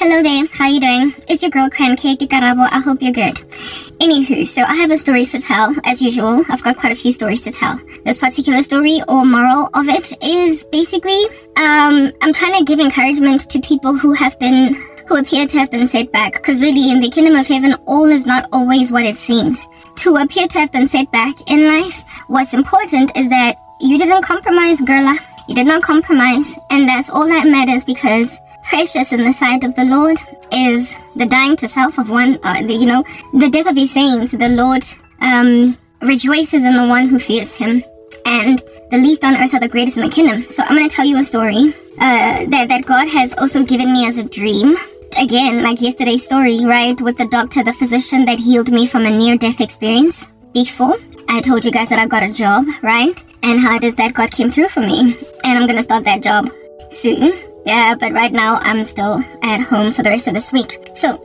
Hello there, how you doing? It's your girl Cake Karabo. I hope you're good. Anywho, so I have a story to tell, as usual. I've got quite a few stories to tell. This particular story or moral of it is basically, I'm trying to give encouragement to people who appear to have been set back, because really in the kingdom of heaven, all is not always what it seems. To appear to have been set back in life, what's important is that you didn't compromise, girla. You did not compromise, and that's all that matters, because precious in the sight of the Lord is the dying to self of one, the death of his saints. The Lord rejoices in the one who fears him, and the least on earth are the greatest in the kingdom. So I'm going to tell you a story that God has also given me as a dream. Again, like yesterday's story, right, with the doctor, the physician that healed me from a near-death experience. Before, I told you guys that I got a job, right? And how it is that God came through for me. And I'm going to start that job soon. Yeah, but right now I'm still at home for the rest of this week. So,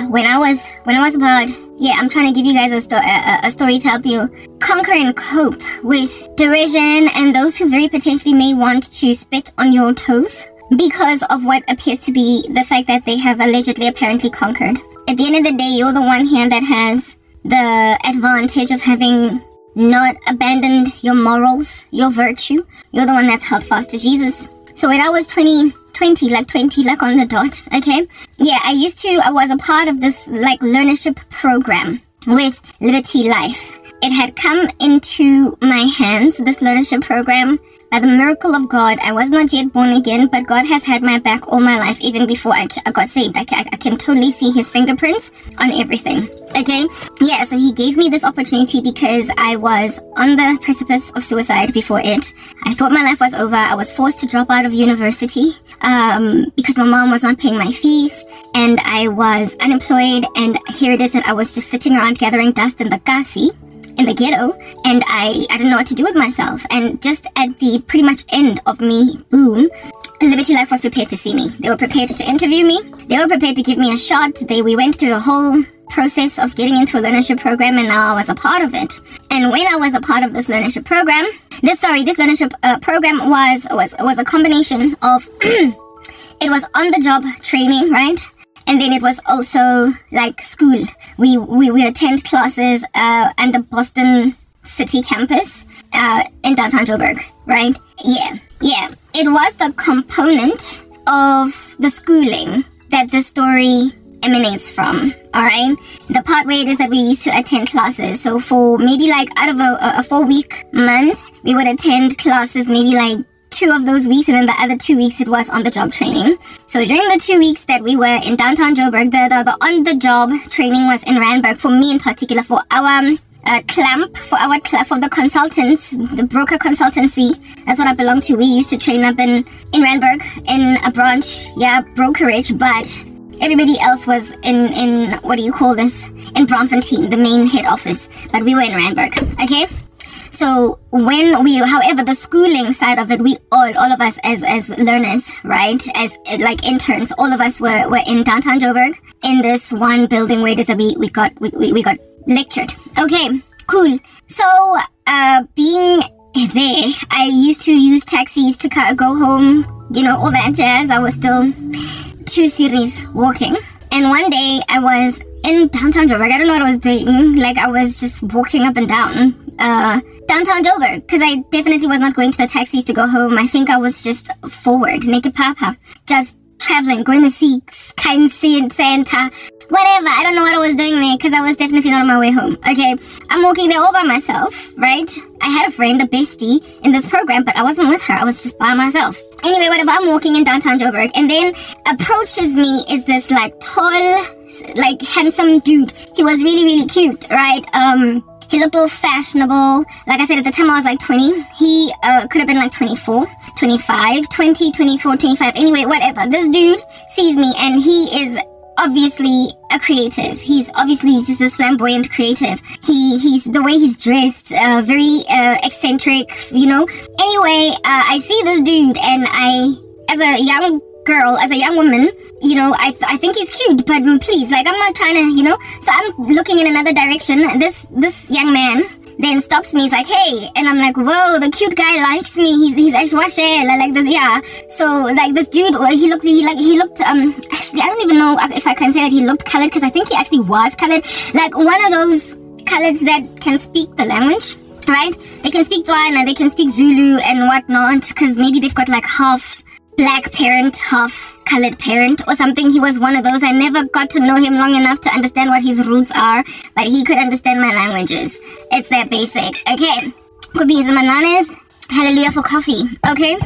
when I was about, I'm trying to give you guys a story to help you conquer and cope with derision and those who very potentially may want to spit on your toes because of what appears to be the fact that they have allegedly apparently conquered. At the end of the day, you're the one here that has the advantage of having not abandoned your morals, your virtue. You're the one that's held fast to Jesus. So when I was 20 like on the dot, okay? Yeah, I was a part of this like learnership program with Liberty Life. It had come into my hands, this learnership program, by the miracle of God. I was not yet born again, but God has had my back all my life, even before I got saved. I can totally see his fingerprints on everything, okay? Yeah, so he gave me this opportunity because I was on the precipice of suicide before it. I thought my life was over. I was forced to drop out of university because my mom was not paying my fees, and I was unemployed, and here it is that I was just sitting around gathering dust in the kasi, in the ghetto, and I didn't know what to do with myself. And just at the pretty much end of me, boom, Liberty Life was prepared to see me. They were prepared to interview me. They were prepared to give me a shot. We went through the whole process of getting into a learnership program, and now I was a part of it. And when I was a part of this learnership program, this learnership program was a combination of it was on-the-job training, right? And then it was also like school. We would attend classes at the Boston City campus in downtown Joburg, right? Yeah. It was the component of the schooling that the story emanates from, all right? The part where it is that we used to attend classes. So for maybe like out of a 4-week month, we would attend classes maybe like 2 of those weeks, and then the other 2 weeks it was on-the-job training. So during the 2 weeks that we were in downtown Joburg, the on-the-job training was in Randburg, for me in particular, for our for the consultants, the broker consultancy. That's what I belong to. We used to train up in Randburg in a branch, brokerage, but everybody else was in what do you call this? In Braamfontein, the main head office, but we were in Randburg, okay? So however, the schooling side of it, we all of us as learners, right, as like interns, all of us were in downtown Joburg in this one building where it is that we got lectured. Okay, cool. So being there, I used to use taxis to go home, all that jazz. I was still 2 series walking, and one day I was in downtown Joburg. I don't know what I was doing. Like, I was just walking up and down downtown Joburg, because I definitely was not going to the taxis to go home. I think I was just forward, naked papa, just traveling, going to see Santa, whatever. I don't know what I was doing there, because I was definitely not on my way home. Okay, I'm walking there all by myself, right? I had a friend, a bestie, in this program, but I wasn't with her. I was just by myself. Anyway, whatever, I'm walking in downtown Joburg, and then approaches me is this like tall, like handsome dude. He was really, really cute, right? He looked all fashionable. Like I said, at the time I was like 20. He could have been like 24, 25, 20, 24, 25. Anyway, whatever. This dude sees me, and he is obviously a creative. He's obviously just this flamboyant creative. He's the way he's dressed, very eccentric, Anyway, I see this dude, and as a young girl, as a young woman, I think he's cute, but please, like, I'm not trying to, so I'm looking in another direction. This young man then stops me. He's like, hey, and I'm like, whoa, the cute guy likes me. He's actually like this, yeah. So like this dude, he looked actually I don't even know if I can say that he looked colored, because I think he actually was colored, like one of those coloreds that can speak the language, right? They can speak Tswana, they can speak Zulu and whatnot, because maybe they've got like half black parent, half colored parent or something. He was one of those. I never got to know him long enough to understand what his roots are, but he could understand my languages. It's that basic. Okay, could be Zamananes. Hallelujah for coffee. Okay,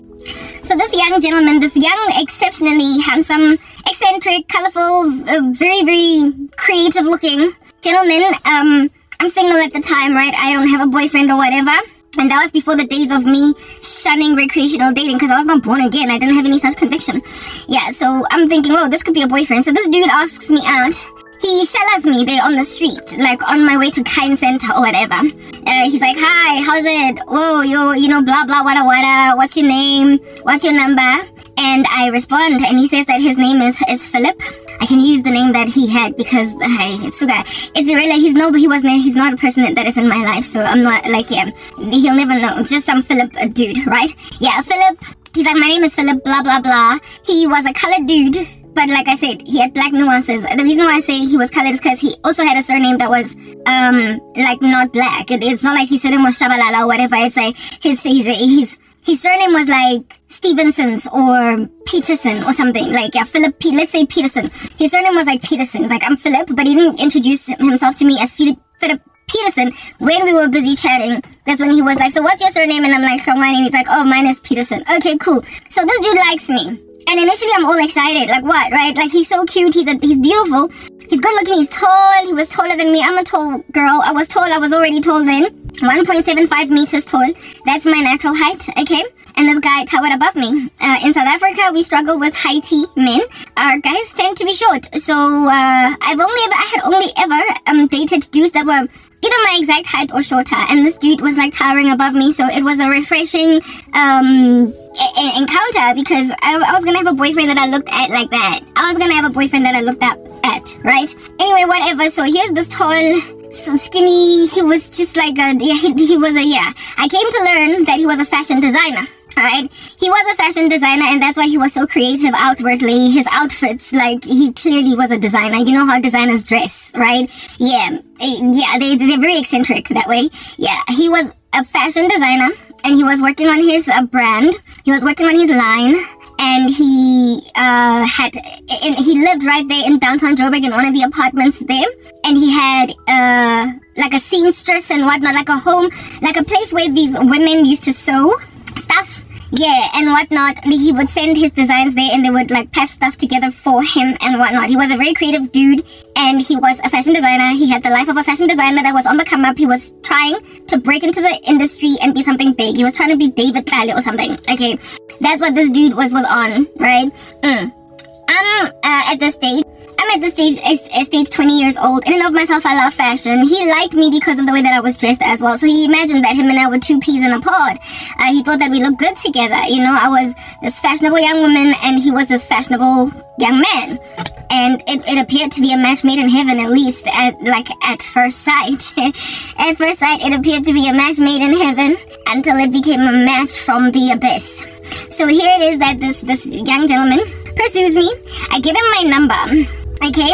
so this young gentleman, this young, exceptionally handsome, eccentric, colorful, very, very creative looking gentleman. I'm single at the time, right? I don't have a boyfriend or whatever. And that was before the days of me shunning recreational dating, because I was not born again. I didn't have any such conviction. Yeah, so I'm thinking, whoa, this could be a boyfriend. So this dude asks me out. He shallows me there on the street, like on my way to Kind Center or whatever. He's like, hi, how's it? Whoa, you know, blah, blah, wada, wada. What's your name? What's your number? And I respond, and he says that his name is Philip. I can use the name that he had because it's really he's not a person that is in my life, so I'm not like, yeah, he'll never know. Just some Philip dude, right? Yeah, Philip. He's like, my name is Philip, blah blah blah. He was a colored dude, but like I said, he had black nuances. The reason why I say he was colored is because he also had a surname that was like not black. It's not like his surname was Shabalala or whatever. It's like his surname was like Stevenson's or Peterson or something. Like, yeah, let's say Peterson. His surname was like Peterson. Like, I'm Philip, but he didn't introduce himself to me as Philip Peterson when we were busy chatting. That's when he was like, so what's your surname? And I'm like, Hlongwane. And he's like, oh, mine is Peterson. Okay, cool. So this dude likes me. And initially I'm all excited. Like, what, right? Like, he's so cute. He's beautiful. He's good looking. He's tall. He was taller than me. I'm a tall girl. I was tall. I was already tall then. 1.75 meters tall. That's my natural height, okay? And this guy towered above me. In South Africa, we struggle with heighty men. Our guys tend to be short. So I had only ever dated dudes that were either my exact height or shorter. And this dude was like towering above me. So it was a refreshing encounter, because I was gonna have a boyfriend that I looked at like that. I was gonna have a boyfriend that I looked up at, right? Anyway, whatever. So here's this tall, skinny, he was just like I came to learn that he was a fashion designer. Alright, he was a fashion designer, and that's why he was so creative outwardly. His outfits, like, he clearly was a designer. You know how designers dress, right? Yeah, they're very eccentric that way. Yeah, he was a fashion designer, and he was working on his brand. He was working on his line, and he lived right there in downtown Joburg in one of the apartments there, and he had like a seamstress and whatnot, like a home, like a place where these women used to sew stuff, yeah, and whatnot. He would send his designs there, and they would like patch stuff together for him and whatnot. He was a very creative dude, and he was a fashion designer. He had the life of a fashion designer that was on the come up. He was trying to break into the industry and be something big. He was trying to be David Tlale or something. Okay, that's what this dude was on, right? I'm at this stage 20 years old. In and of myself, I love fashion. He liked me because of the way that I was dressed as well. So he imagined that him and I were two peas in a pod. He thought that we looked good together. You know, I was this fashionable young woman, and he was this fashionable young man. And it appeared to be a match made in heaven, at least at first sight. At first sight, it appeared to be a match made in heaven until it became a match from the abyss. So here it is that this young gentleman pursues me. I give him my number, okay,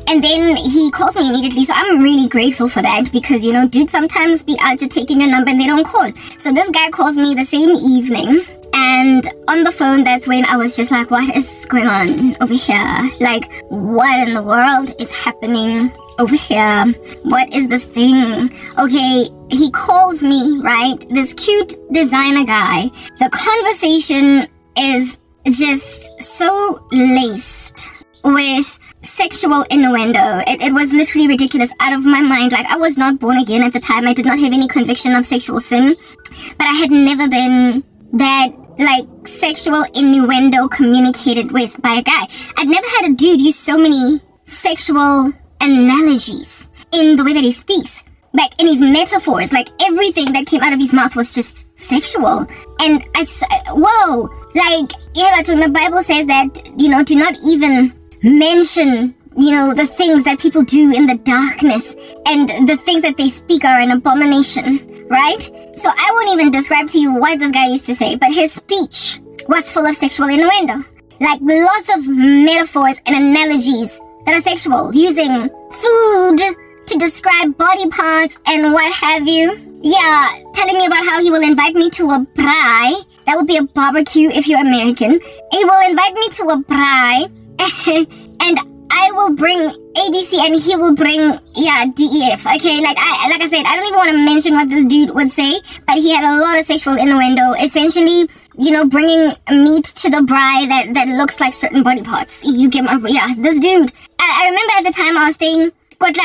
and then he calls me immediately. So I'm really grateful for that, because, you know, dudes sometimes be out just taking your number and they don't call. So this guy calls me the same evening, and on the phone, that's when I was just like, what is going on over here? Like, what in the world is happening over here? What is this thing? Okay, he calls me, right? This cute designer guy. The conversation is just so laced with sexual innuendo. It was literally ridiculous, out of my mind. Like, I was not born again at the time. I did not have any conviction of sexual sin, but I had never been that, like, sexual innuendo communicated with by a guy. I'd never had a dude use so many sexual analogies in the way that he speaks. Like, in his metaphors, like, everything that came out of his mouth was just sexual. And whoa, like, yeah, but when the Bible says that, you know, do not even mention you know, the things that people do in the darkness and the things that they speak are an abomination, right? So I won't even describe to you what this guy used to say, but his speech was full of sexual innuendo. Like lots of metaphors and analogies that are sexual, using food to describe body parts and what have you. Yeah, telling me about how he will invite me to a braai. That would be a barbecue if you're American. He will invite me to a braai and I will bring ABC and he will bring, yeah, DEF, okay? Like I said, I don't even want to mention what this dude would say, but he had a lot of sexual innuendo, essentially, you know, bringing meat to the braai that looks like certain body parts. You get my, yeah, this dude. I remember at the time I was staying with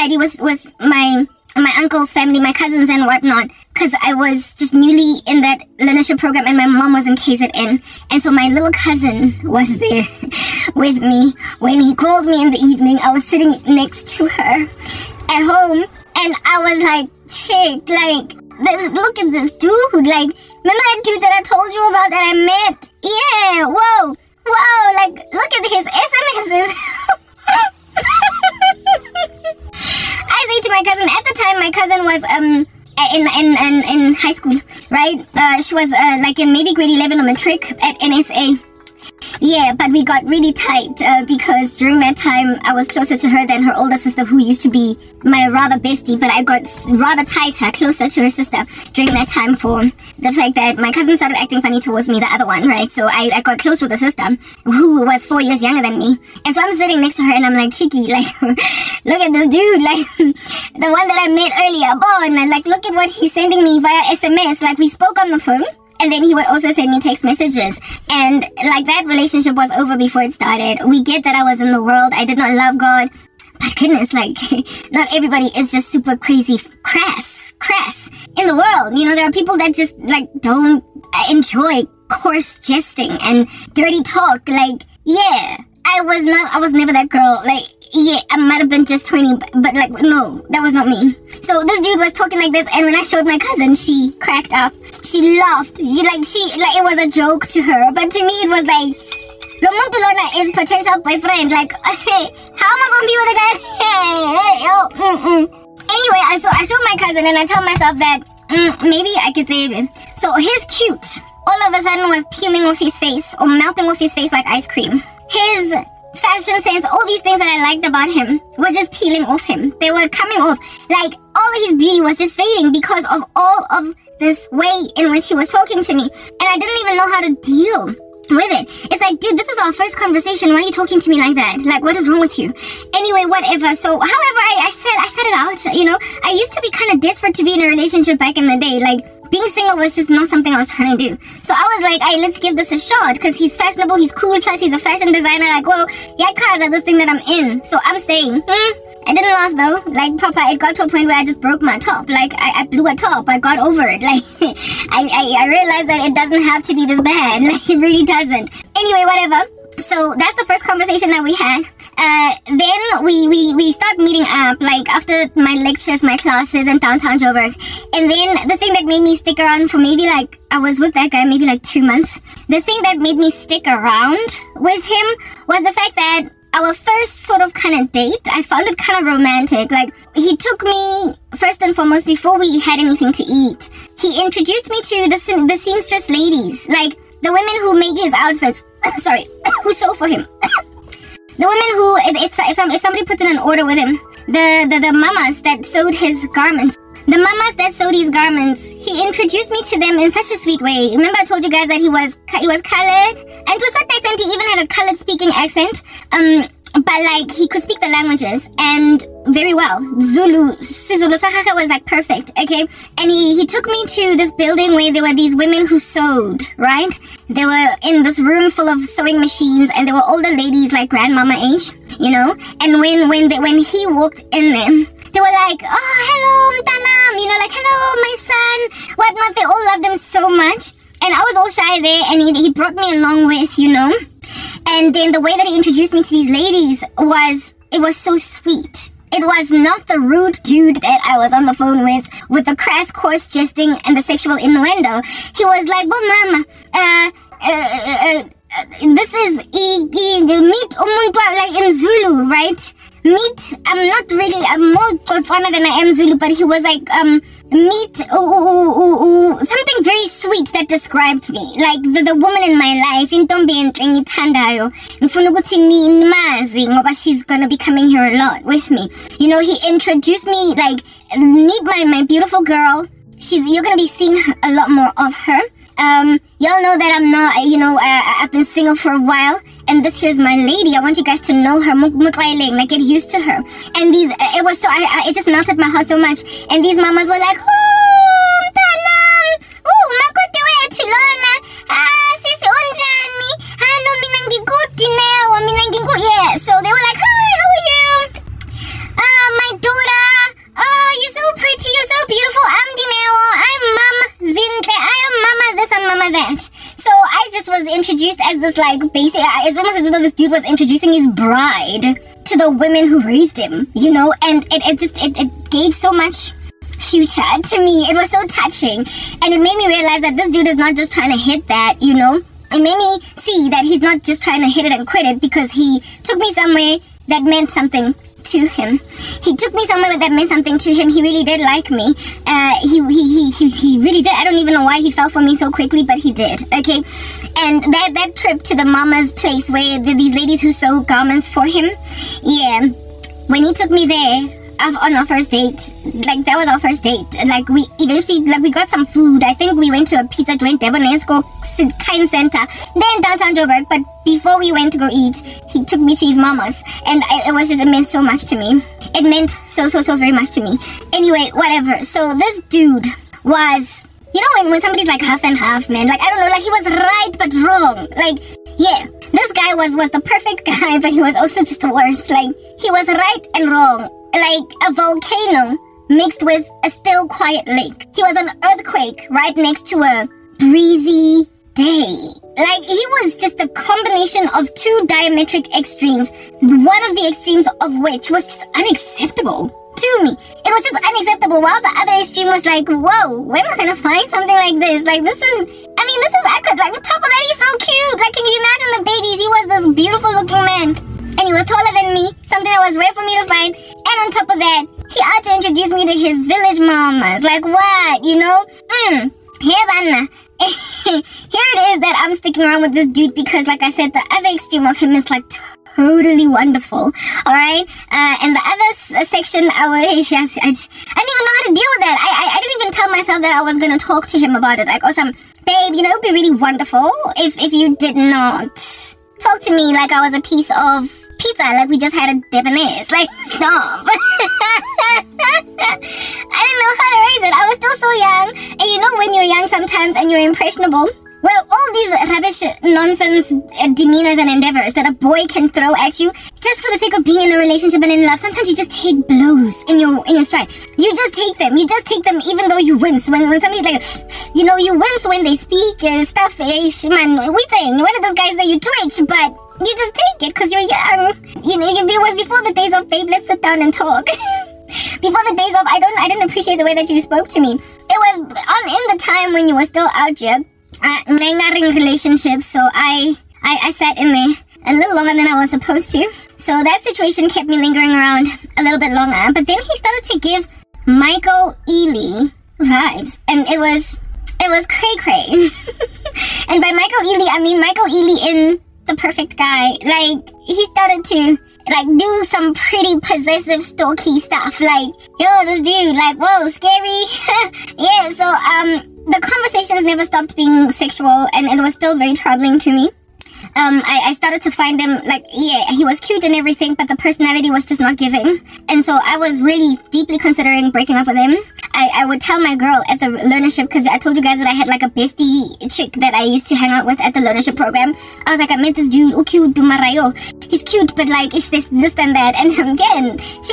my uncle's family, my cousins and whatnot, because I was just newly in that learnership program and my mom was in KZN. And so my little cousin was there with me. When he called me in the evening, I was sitting next to her at home and I was like, chick, like, look at this dude. Like, remember that dude that I told you about that I met? Yeah, whoa, like, look at his SMSs. I say to my cousin, at the time my cousin was in high school, right? She was like in maybe grade 11 or matric at NSA. Yeah, but we got really tight because during that time I was closer to her than her older sister, who used to be my rather bestie, but I got rather tighter, closer to her sister during that time for the fact that my cousin started acting funny towards me, the other one, right? So I got close with the sister who was 4 years younger than me. And so I'm sitting next to her and I'm like, cheeky, like, look at this dude, like, the one that I met earlier, and like, look at what he's sending me via SMS, like we spoke on the phone. And then he would also send me text messages. And like that relationship was over before it started. We get that I was in the world. I did not love God. But goodness, like, not everybody is just super crazy crass in the world. You know, there are people that just like don't enjoy coarse jesting and dirty talk. Like, yeah, I was never that girl. Like, yeah, I might have been just 20, but like, no, that was not me. So this dude was talking like this, and when I showed my cousin, she cracked up. She laughed. It was a joke to her, but to me it was like, lo muntu lona is potential boyfriend. Like, hey, how am I gonna be with a guy? Anyway, so I showed my cousin, and I tell myself that maybe I could save him. So he's cute. All of a sudden was peeling off his face or melting off his face like ice cream. His fashion sense, all these things that I liked about him were just peeling off him. They were coming off. Like, all his beauty was just fading because of all of this way in which he was talking to me. And I didn't even know how to deal with it. It's like, dude, this is our first conversation. Why are you talking to me like that? Like, what is wrong with you? Anyway, whatever. So, however, I said it out. You know, I used to be kind of desperate to be in a relationship back in the day. Like, being single was just not something I was trying to do. So I was like, hey, let's give this a shot, because he's fashionable, he's cool, plus he's a fashion designer. Like, well, yeah, cars are this thing that I'm in. So I'm staying. It didn't last though. Like, proper, it got to a point where I just broke my top. Like, I blew a top. I got over it. Like, I realized that it doesn't have to be this bad. Like, it really doesn't. Anyway, whatever. So that's the first conversation that we had. Then we start meeting up, like, after my lectures, my classes in downtown Joburg. And then the thing that made me stick around for maybe, like, I was with that guy maybe like 2 months. The thing that made me stick around with him was the fact that our first sort of kind of date, I found it kind of romantic. Like, he took me, first and foremost, before we had anything to eat, he introduced me to the seamstress ladies, like the women who make his outfits, sorry, who sew for him. The women who, if somebody puts in an order with him, the mamas that sewed his garments, the mamas that sewed his garments, he introduced me to them in such a sweet way. Remember I told you guys that he was colored? And to a certain extent, he even had a colored speaking accent. But like, he could speak the languages, and very well. Zulu Sahaha was like perfect, okay? And he took me to this building where there were these women who sewed, right? They were in this room full of sewing machines, and there were older ladies like grandmama age, you know? And when he walked in there, they were like, oh, hello, Mtanam, you know, like, hello, my son, whatnot. They all loved him so much. And I was all shy there, and he brought me along with, you know? And then the way that he introduced me to these ladies was so sweet. It was not the rude dude that I was on the phone with the crass, coarse jesting and the sexual innuendo. He was like, well, mama, this is meet umuntu, like in Zulu, right? meat. I'm not really, I'm more Botswana than I am Zulu, but he was like, meat, something very sweet that described me. Like the woman in my life, intombi enhle ngithandayo. Ngifuna ukuthi nimazi ngoba she's gonna be coming here a lot with me. You know, he introduced me like, meet my beautiful girl. You're gonna be seeing a lot more of her. Y'all know that I'm not, you know, I've been single for a while, and this here's my lady. I want you guys to know her, like get used to her. And it was so, it just melted my heart so much. And these mamas were like, oh, mtanam, oh, makote wethu lona, sisi unjani, no mina ngikuthi newa, mina ngikuthi, yeah. So they were like, hi, how are you? My daughter, oh, you're so pretty, you're so beautiful, I'm Dineo, I'm Mama Zintle, I am Mama this and Mama that. So I just was introduced as this like basic, it's almost as though this dude was introducing his bride to the women who raised him, you know, and it gave so much future to me. It was so touching, and it made me realize that this dude is not just trying to hit that, you know. It made me see that he's not just trying to hit it and quit it, because he took me somewhere that meant something to him. He took me somewhere that meant something to him. He really did like me. He really did. I don't even know why he fell for me so quickly, but he did. Okay, and that trip to the mama's place where these ladies who sew garments for him, yeah, when he took me there on our first date, like that was our first date. Like we eventually, like we got some food. I think we went to a pizza joint, Debonesco Kind Center, there in downtown Joburg. But before we went to go eat, he took me to his mama's, and it meant so much to me. It meant so very much to me. Anyway, whatever. So this dude was, you know, when somebody's like half and half, man, like I don't know, like he was right but wrong. Like, yeah, this guy was the perfect guy, but he was also just the worst. Like he was right and wrong. Like a volcano mixed with a still quiet lake. He was an earthquake right next to a breezy day. Like he was just a combination of two diametric extremes, one of the extremes of which was just unacceptable to me. It was just unacceptable, while the other extreme was like, whoa, where am I gonna find something like this? Like this is accurate. Like the top of that, he's so cute. Like can you imagine the babies? He was this beautiful looking man. And he was taller than me, something that was rare for me to find. And on top of that, he had to introduce me to his village mamas. Like what, you know? Here it is that I'm sticking around with this dude because, like I said, the other extreme of him is like totally wonderful. Alright? And the other section, I didn't even know how to deal with that. I didn't even tell myself that I was going to talk to him about it. Like, awesome, babe, you know, it would be really wonderful if you did not talk to me like I was a piece of pizza, like we just had a debonaise. Like, stop. I didn't know how to raise it. I was still so young. And you know when you're young sometimes and you're impressionable? Well, all these rubbish, nonsense demeanors and endeavors that a boy can throw at you just for the sake of being in a relationship and in love, sometimes you just take blows in your stride. You just take them. You just take them even though you wince. When somebody's like, you know, you wince when they speak stuff. Man, we saying, what did those guys say? You twitch, but you just take it because you're young. You know, it was before the days of, babe, let's sit down and talk. Before the days of, I didn't appreciate the way that you spoke to me. It was in the time when you were still out here, relationships, so I sat in there a little longer than I was supposed to. So that situation kept me lingering around a little bit longer. But then he started to give Michael Ealy vibes, and it was cray-cray. And by Michael Ealy, I mean Michael Ealy in The Perfect Guy. Like, he started to like do some pretty possessive stalky stuff. Like, yo, this dude, like, whoa, scary. Yeah, so the conversations never stopped being sexual, and it was still very troubling to me. I started to find him, like, yeah, he was cute and everything, but the personality was just not giving. And so I was really deeply considering breaking up with him. I would tell my girl at the learnership, because I told you guys that I had like a bestie chick that I used to hang out with at the learnership program. I was like, I met this dude, cute, Dumarayo. He's cute, but like, it's this and that. And again, she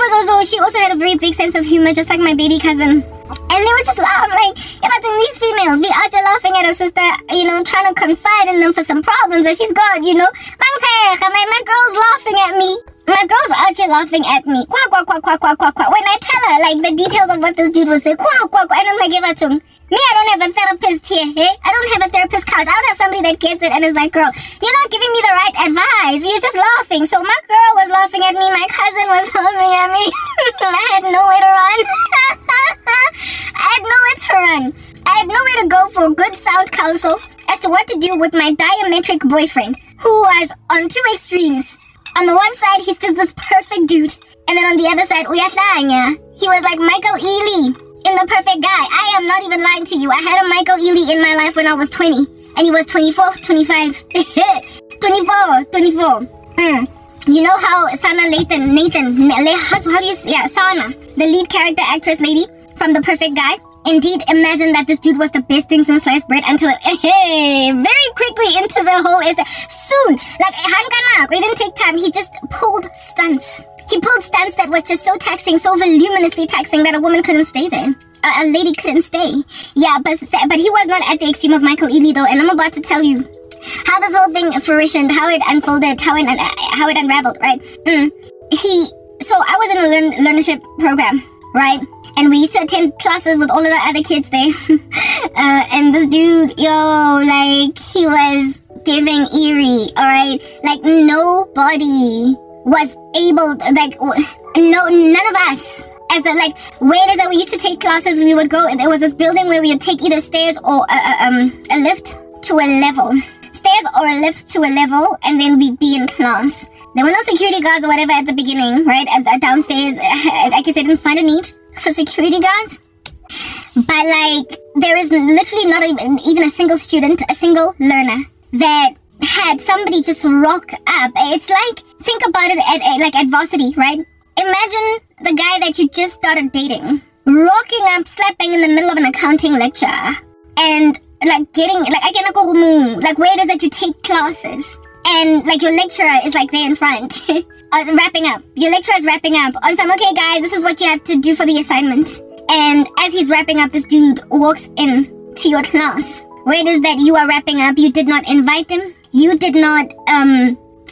also had a very big sense of humor, just like my baby cousin. And they would just laugh, like, imagine these females be out there laughing at her sister, you know, trying to confide in them for some problems that she's got, you know. My girl's laughing at me. My girl's out here laughing at me. Quack, quack, quack, quack, quack, quack, quack. When I tell her, like, the details of what this dude would say, quack, quack, quack, and I'm like, Me, I don't have a therapist here, eh? I don't have a therapist couch. I don't have somebody that gets it and is like, girl, you're not giving me the right advice. You're just laughing. So my girl was laughing at me. My cousin was laughing at me. I had nowhere to run. I had nowhere to run. I had nowhere to go for good sound counsel as to what to do with my diametric boyfriend, who was on two extremes. On the one side, he's just this perfect dude. And then on the other side, he was like Michael Ealy in The Perfect Guy. I am not even lying to you. I had a Michael Ealy in my life when I was 20. And he was 24, 25. 24. You know how Sana Sana, the lead character actress lady from The Perfect Guy, indeed imagined that this dude was the best thing since sliced bread until very quickly into the whole soon. Like, we didn't take time. He just pulled stunts. He pulled stunts that was just so taxing, so voluminously taxing that a woman couldn't stay there. A lady couldn't stay. Yeah, but he was not at the extreme of Michael Ealy though, and I'm about to tell you how this whole thing fruitioned, how it unfolded, how it unraveled, right? So I was in a learnership program, right? And we used to attend classes with all of the other kids there. And this dude, he was giving eerie, alright? Like, nobody was able to, none of us. Where it is that we used to take classes, we would go, there was this building where we would take either stairs or a lift to a level. Stairs or a lift to a level, and then we'd be in class. There were no security guards or whatever at the beginning, right? Downstairs, I guess I didn't find a need for security guards. But there is literally not even a single student, a single learner that had somebody just rock up. It's like, think about it at varsity, right? Imagine the guy that you just started dating rocking up, slapping in the middle of an accounting lecture, and getting where it is that you take classes, and your lecturer is there in front, wrapping up. Your lecturer is wrapping up on some, okay guys, this is what you have to do for the assignment. And as he's wrapping up, this dude walks in to your class. Where it is that you are wrapping up, you did not invite him. You did not,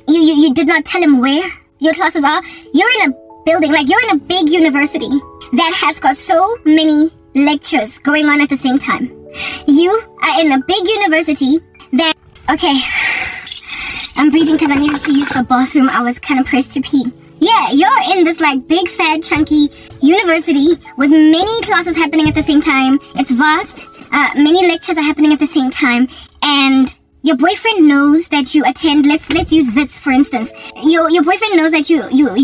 you did not tell him where your classes are. You're in a building, you're in a big university that has got so many lectures going on at the same time. You are in a big university that, okay, I'm breathing because I needed to use the bathroom. I was kind of pressed to pee. Yeah, you're in this big, fat, chunky university with many classes happening at the same time. It's vast. Many lectures are happening at the same time. And your boyfriend knows that you attend, let's use Wits for instance. Your boyfriend knows that you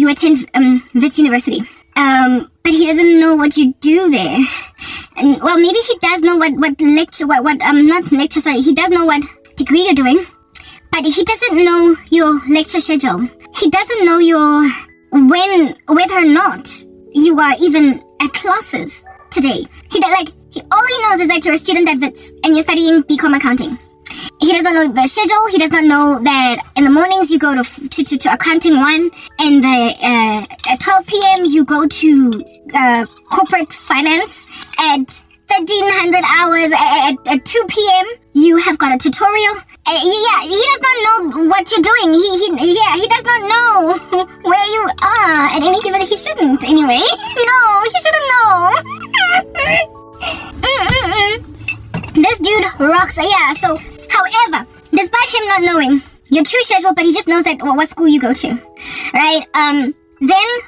attend Wits University. But he doesn't know what you do there. And well, maybe he does know he does know what degree you're doing. But he doesn't know your lecture schedule. He doesn't know whether or not you are even at classes today. All he knows is that you're a student at Wits and you're studying BCom accounting. He does not know the schedule. He does not know that in the mornings you go to accounting 1, and at 12 p.m. you go to corporate finance. At 1300 hours at 2 p.m. you have got a tutorial. Yeah, he does not know what you're doing. He does not know where you are at any given. He shouldn't anyway. No, he shouldn't know. This dude rocks. Yeah, so however, despite him not knowing your true schedule, but he just knows that what school you go to, right? Then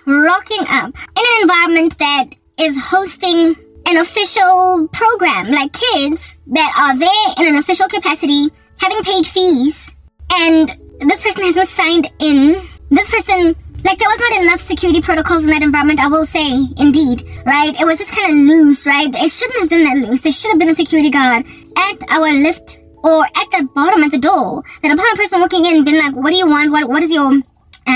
rocking up in an environment that is hosting an official program, kids that are there in an official capacity, having paid fees, and this person hasn't signed in. This person, there was not enough security protocols in that environment, I will say, indeed, right? It was just kind of loose, right? It shouldn't have been that loose. There should have been a security guard at our lift or at the bottom at the door, that upon a person walking in, been like, what do you want? What is your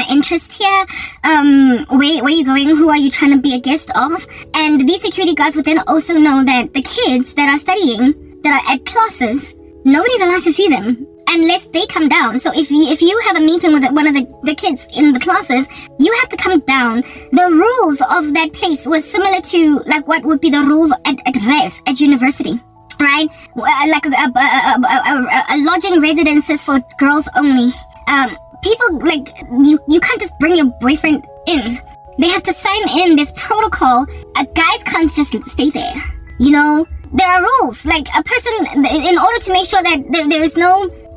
interest here? Where are you going? Who are you trying to be a guest of? And these security guards would then also know that the kids that are studying, that are at classes, nobody's allowed to see them unless they come down. So if you have a meeting with one of the kids in the classes, you have to come down. The rules of that place was similar to what would be the rules at res, at university, right? A lodging residences for girls only. People, you can't just bring your boyfriend in. They have to sign in this protocol. Guys can't just stay there. there are rules. Like, a person, in order to make sure that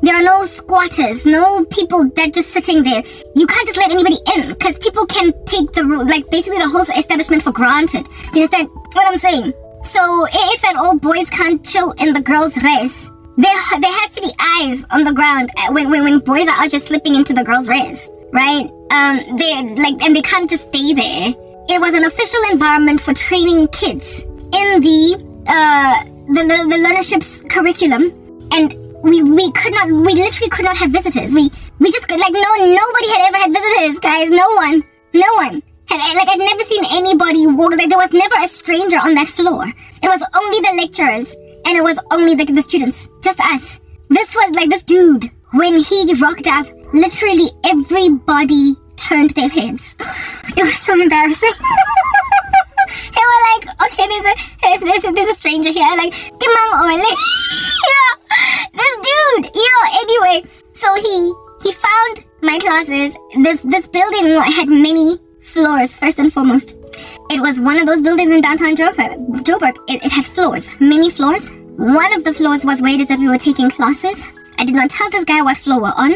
there are no squatters, no people that just sitting there. You can't just let anybody in, because people can take the rule, like basically the whole establishment for granted. Do you understand what I'm saying? So if at all boys can't chill in the girls' res, there has to be eyes on the ground when boys are out just slipping into the girls' res, right? And they can't just stay there. It was an official environment for training kids in the learnership's curriculum, and we literally could not have visitors. We just could, like, nobody had ever had visitors, guys. No one had, like, I'd never seen anybody walk. Like, there was never a stranger on that floor. It was only the lecturers, and it was only the students, just us. This was like, this dude, when he rocked up, literally everybody turned their heads. It was so embarrassing. They were like, okay, there's a stranger here, like, Kimang Ole. Yeah, this dude, anyway. So he found my classes. This building had many floors, first and foremost. It was one of those buildings in downtown Joburg. It had floors, many floors. One of the floors was where it is that we were taking classes. I did not tell this guy what floor we're on.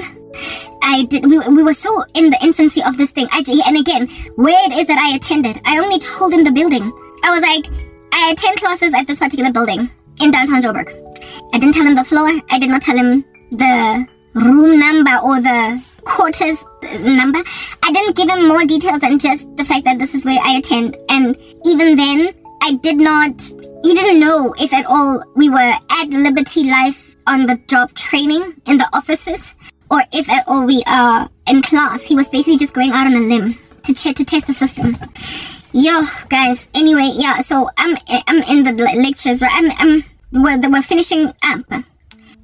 We were so in the infancy of this thing. And again, where it is that I attended, I only told him the building. I was like, I attend classes at this particular building in downtown Joburg. I didn't tell him the floor. I did not tell him the room number or the quarters number. I didn't give him more details than just the fact that this is where I attend. And even then, he didn't know if at all we were at Liberty Life on the job training in the offices, or if at all we are in class. He was basically just going out on a limb to test the system. Yo, guys. Anyway, yeah. So I'm in the lectures, right? We're finishing up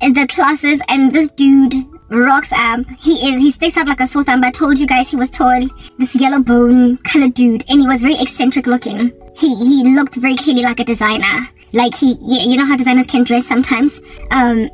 the classes, and this dude rocks up. He sticks out like a sore thumb. I told you guys he was tall, this yellow bone colored dude, and he was very eccentric looking. He looked very clearly like a designer. Like you know how designers can dress sometimes. And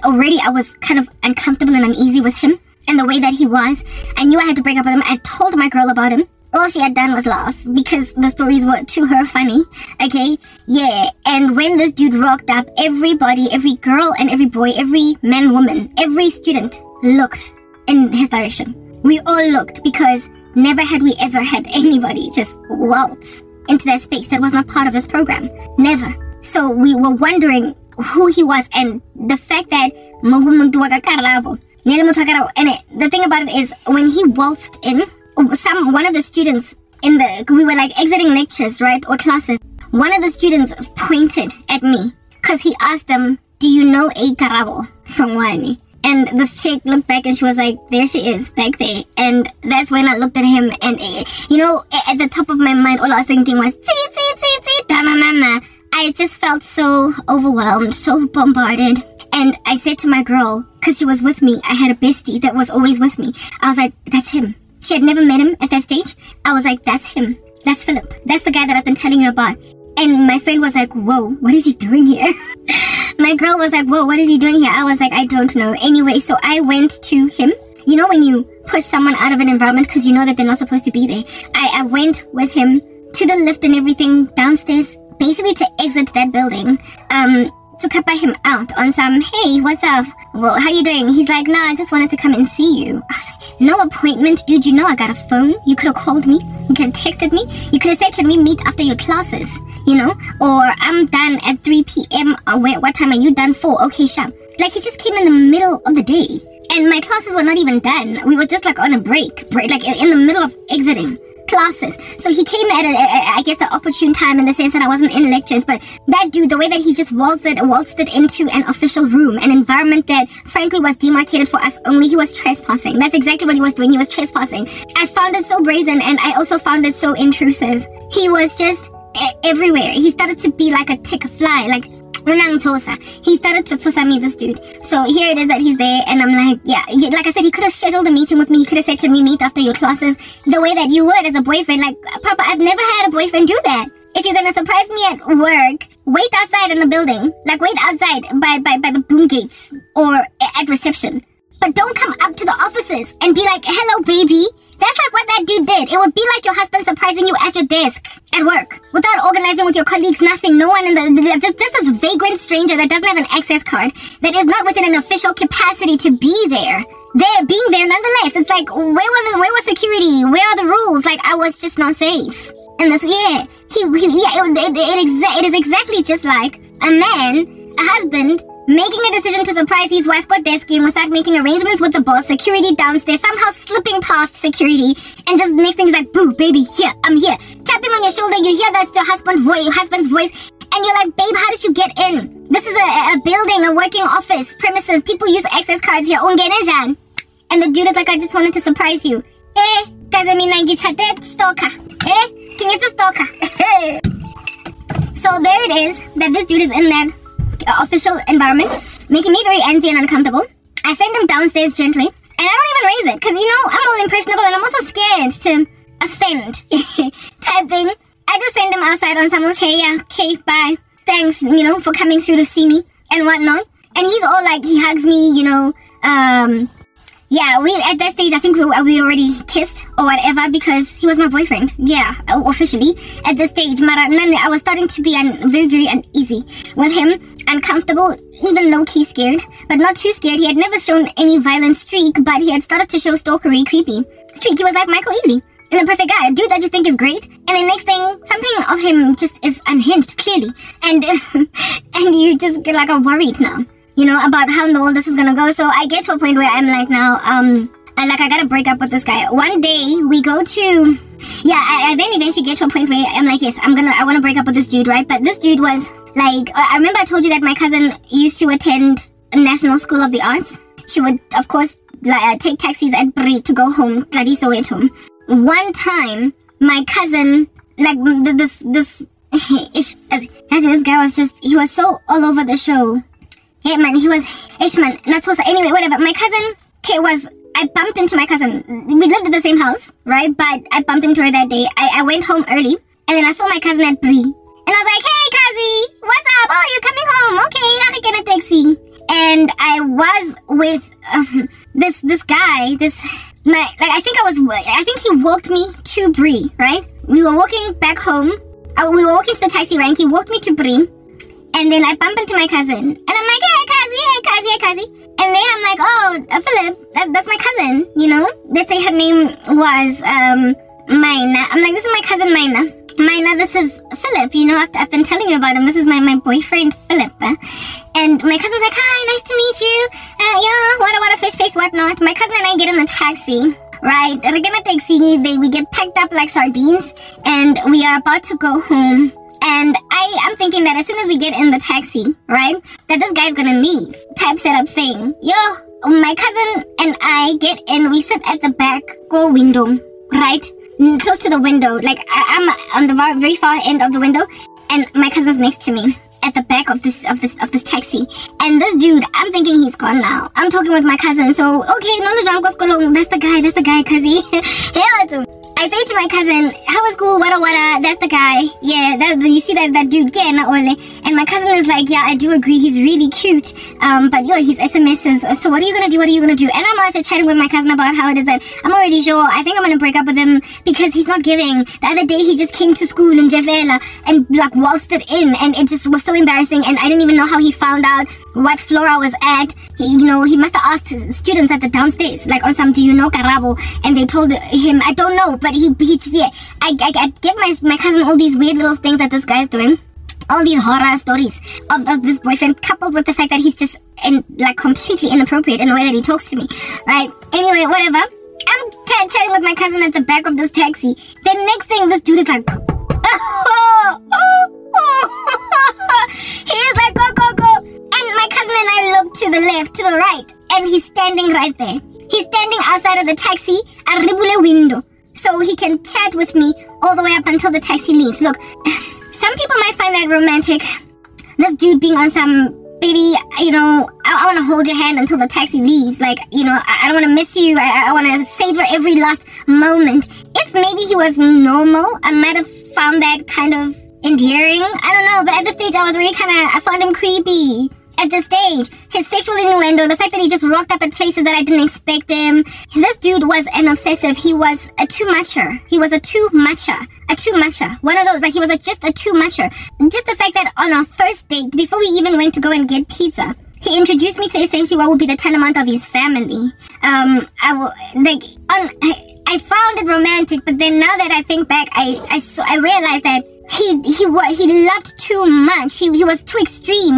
already I was kind of uncomfortable and uneasy with him and the way that he was. I knew I had to break up with him. I told my girl about him. All she had done was laugh because the stories were to her funny. Okay, yeah. And when this dude rocked up, everybody, every girl and every boy, every man, woman, every student looked in his direction. We all looked, because never had we ever had anybody just waltz into that space that was not part of this program. Never. So we were wondering who he was, and the fact that Karabo. And the thing about it is, when he waltzed in, one of the students we were like exiting lectures, right, or classes. One of the students pointed at me because he asked them, "Do you know a Karabo Hlongwane?" And this chick looked back and she was like, there she is, back there. And that's when I looked at him, and at the top of my mind, all I was thinking was, da-na-na-na. I just felt so overwhelmed, so bombarded. And I said to my girl, because she was with me, I had a bestie that was always with me. I was like, that's him. She had never met him at that stage. I was like, that's him. That's Philip. That's the guy that I've been telling you about. And my friend was like, whoa, what is he doing here? My girl was like, whoa, what is he doing here? I was like, I don't know. Anyway, so I went to him. You know when you push someone out of an environment because you know that they're not supposed to be there? I went with him to the lift and everything downstairs, basically to exit that building. To cut by him out on some, hey, what's up? Well, how you doing? He's like, nah, I just wanted to come and see you. I was like, no appointment, dude. You know I got a phone. You could have called me. You could have texted me. You could have said, can we meet after your classes? You know? Or I'm done at 3 p.m. What time are you done for? Okay, sure. Like, he just came in the middle of the day. And my classes were not even done. We were just like on a break, like in the middle of exiting classes. So he came at I guess the opportune time, in the sense that I wasn't in lectures. But that dude, the way that he just waltzed it into an official room, an environment that frankly was demarcated for us only. He was trespassing. That's exactly what he was doing. He was trespassing. I found it so brazen, and I also found it so intrusive. He was just everywhere. He started to be like a tick fly, like he started to tosa me, this dude. So here it is that he's there, and I'm like, yeah, like I said, he could have scheduled a meeting with me. He could have said, can we meet after your classes? The way that you would as a boyfriend. Like, Papa, I've never had a boyfriend do that. If you're gonna surprise me at work, wait outside in the building. Like, wait outside by the boom gates or at reception. But don't come up to the offices and be like, hello, baby. That's like what that dude did. It would be like your husband surprising you at your desk. at work, without organizing with your colleagues, nothing, no one in the, just this vagrant stranger that doesn't have an access card, that is not within an official capacity to be there. They're being there nonetheless. It's like, where was security? Where are the rules? Like, I was just not safe. And this, yeah, it is exactly just like a man, a husband, making a decision to surprise his wife got their skin without making arrangements with the boss, security downstairs, somehow slipping past security, and just the next thing is like, boo, baby, here, I'm here. Tapping on your shoulder, you hear that's your husband's voice, and you're like, babe, how did you get in? This is a building, a working office, premises, people use access cards here, and the dude is like, I just wanted to surprise you. Guys, I mean, like, stalker. King, it's a stalker. So there it is, that this dude is in that official environment, making me very antsy and uncomfortable. I send him downstairs gently, and I don't even raise it, because, you know, I'm all impressionable, and I'm also scared to offend type thing. I just send him outside on some, okay, bye. Thanks, you know, for coming through to see me, and whatnot. And he's all like, he hugs me, you know, yeah, at that stage, I think we already kissed or whatever because he was my boyfriend. Yeah, officially at this stage. I was starting to be very, very uneasy with him, uncomfortable, even low-key scared, but not too scared. He had never shown any violent streak, but he had started to show stalkery, creepy streak. He was like Michael Ealy, and a perfect guy, a dude that you think is great, and the next thing, something of him just is unhinged, clearly, and and you just get like worried now. You know, about how in the world this is gonna go. So I get to a point where I'm like, now, I gotta break up with this guy. One day, we go to, yeah, I then eventually get to a point where I'm like, yes, I wanna break up with this dude, right? But this dude was, like, I remember I told you that my cousin used to attend a National School of the Arts. She would, of course, take taxis at Bri to go home, bloody Soweto. One time, my cousin, like, this guy was just, he was so all over the show. Yeah, man, he was, man, not so, anyway, whatever. My cousin, I bumped into my cousin. We lived in the same house, right? But I bumped into her that day. I went home early, and then I saw my cousin at Bri. And I was like, hey, Kazi, what's up? Oh, you're coming home. Okay, I can get a taxi. And I was with this guy, I think he walked me to Bri, right? We were walking back home. We were walking to the taxi rank. He walked me to Bri. And then I bump into my cousin. And I'm like, hey, Kazi. And then I'm like, oh, Philip, that's my cousin, you know? Let's say her name was Mina. I'm like, this is my cousin Mina. Mina, this is Philip, you know, I've been telling you about him. This is my boyfriend, Philip. And my cousin's like, hi, nice to meet you. Yeah, what a fish face, whatnot. My cousin and I get in the taxi. Right, we're gonna taxi. We get packed up like sardines. And we are about to go home. And I'm thinking that as soon as we get in the taxi, right, that this guy's gonna leave type setup thing. My cousin and I get in, we sit at the back, go window, right, close to the window. Like, I'm on the very far end of the window, and my cousin's next to me at the back of this taxi. And this dude, I'm thinking he's gone now. I'm talking with my cousin, so, okay, no, that's the guy, cuz I say to my cousin, how was school? Wada, that's the guy. Yeah, you see that dude, yeah, not only. And my cousin is like, yeah, I do agree, he's really cute. But his SMSs, so what are you gonna do? And I'm actually chatting with my cousin about how it is that I'm already sure, I think I'm gonna break up with him because he's not giving. The other day he just came to school in Jevela and like waltzed it in, and it just was so embarrassing, and I didn't even know how he found out what floor I was at. He must have asked students at the downstairs, like on some, do you know Karabo? And they told him, I don't know, but he just, yeah, I give my cousin all these weird little things that this guy's doing, all these horror stories of this boyfriend, coupled with the fact that he's just completely inappropriate in the way that he talks to me, right? Anyway, whatever. I'm chatting with my cousin at the back of this taxi. The next thing, this dude is like, he is like, go. And my cousin and I look to the left, to the right, and he's standing right there. He's standing outside of the taxi at the window, so he can chat with me all the way up until the taxi leaves. Look, some people might find that romantic. This dude being on some, baby, I want to hold your hand until the taxi leaves. Like, I don't want to miss you. I want to savor every last moment. If maybe he was normal, I might have found that kind of endearing. I don't know, but at this stage I was really I found him creepy. at this stage. His sexual innuendo, the fact that he just rocked up at places that I didn't expect him. This dude was an obsessive. He was a too-mucher. He was a too-mucher. A too-mucher. One of those, like he was just a too-mucher. Just the fact that on our first date, before we even went to go and get pizza, he introduced me to essentially what would be the tantamount of his family. I found it romantic, but then now that I think back, I realized that he loved too much. He was too extreme.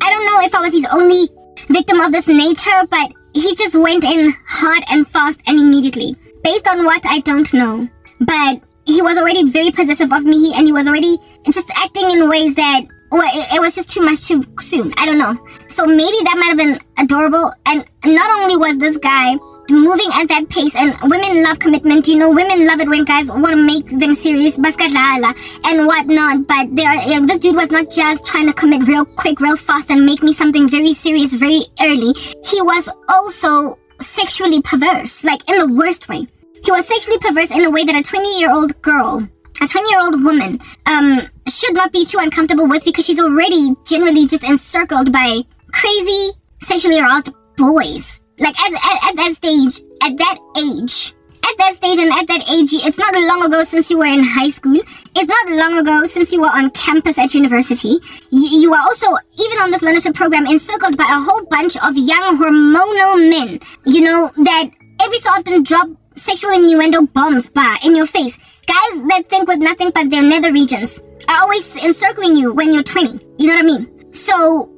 I don't know if I was his only victim of this nature, but he just went in hard and fast and immediately. Based on what, I don't know. But he was already very possessive of me, and he was already just acting in ways that, well, it was just too much too soon. I don't know. So maybe that might have been adorable. And not only was this guy moving at that pace, and women love commitment, you know, women love it when guys want to make them serious, baskadlala and whatnot, but this dude was not just trying to commit real quick, real fast and make me something very serious very early. He was also sexually perverse, like in the worst way. He was sexually perverse in a way that a 20-year-old girl, a 20-year-old woman, should not be too uncomfortable with, because she's already generally just encircled by crazy, sexually aroused boys. Like at that stage, at that age, it's not long ago since you were in high school. It's not long ago since you were on campus at university. You were also, even on this leadership program, encircled by a whole bunch of young hormonal men, you know, that every so often drop sexual innuendo bombs in your face. Guys that think with nothing but their nether regions are always encircling you when you're 20. You know what I mean? So,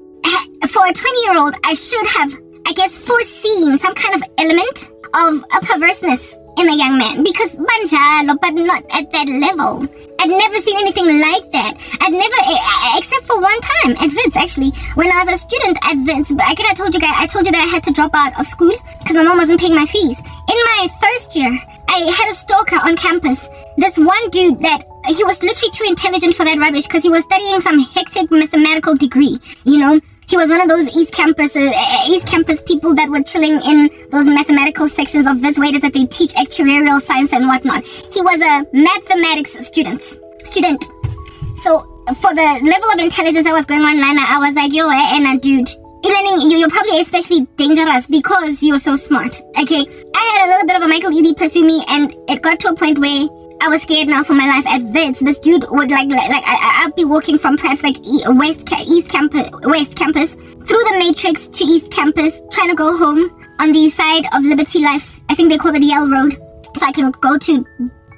for a 20-year-old, I should have, I guess, foreseen some kind of element of a perverseness in a young man, because banjalo, but not at that level. I'd never seen anything like that. I'd never, except for one time at Wits, actually, when I was a student at Wits. But I told you that I had to drop out of school because my mom wasn't paying my fees. In my first year, I had a stalker on campus. This one dude that he was literally too intelligent for that rubbish, because he was studying some hectic mathematical degree, you know. He was one of those East Campus people that were chilling in those mathematical sections of Wits waiters that they teach actuarial science and whatnot. He was a mathematics student. So for the level of intelligence that was going on, I was like, yo, dude, you're probably especially dangerous because you're so smart. Okay, I had a little bit of a Michael Eady pursue me, and it got to a point where I was scared now for my life at Wits. This dude would I'd be walking from perhaps like West Campus through the Matrix to East Campus, trying to go home on the side of Liberty Life. I think they call it the Yale Road, so I can go to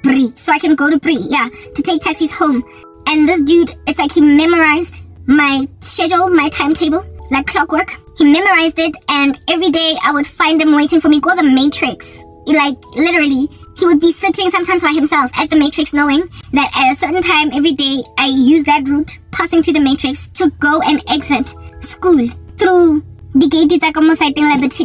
Brie. Yeah, to take taxis home. And this dude, it's like he memorized my schedule, my timetable, like clockwork. He memorized it, and every day I would find him waiting for me. Go to the Matrix, like literally. He would be sitting sometimes by himself at the Matrix, knowing that at a certain time every day I use that route, passing through the Matrix, to go and exit school through the gate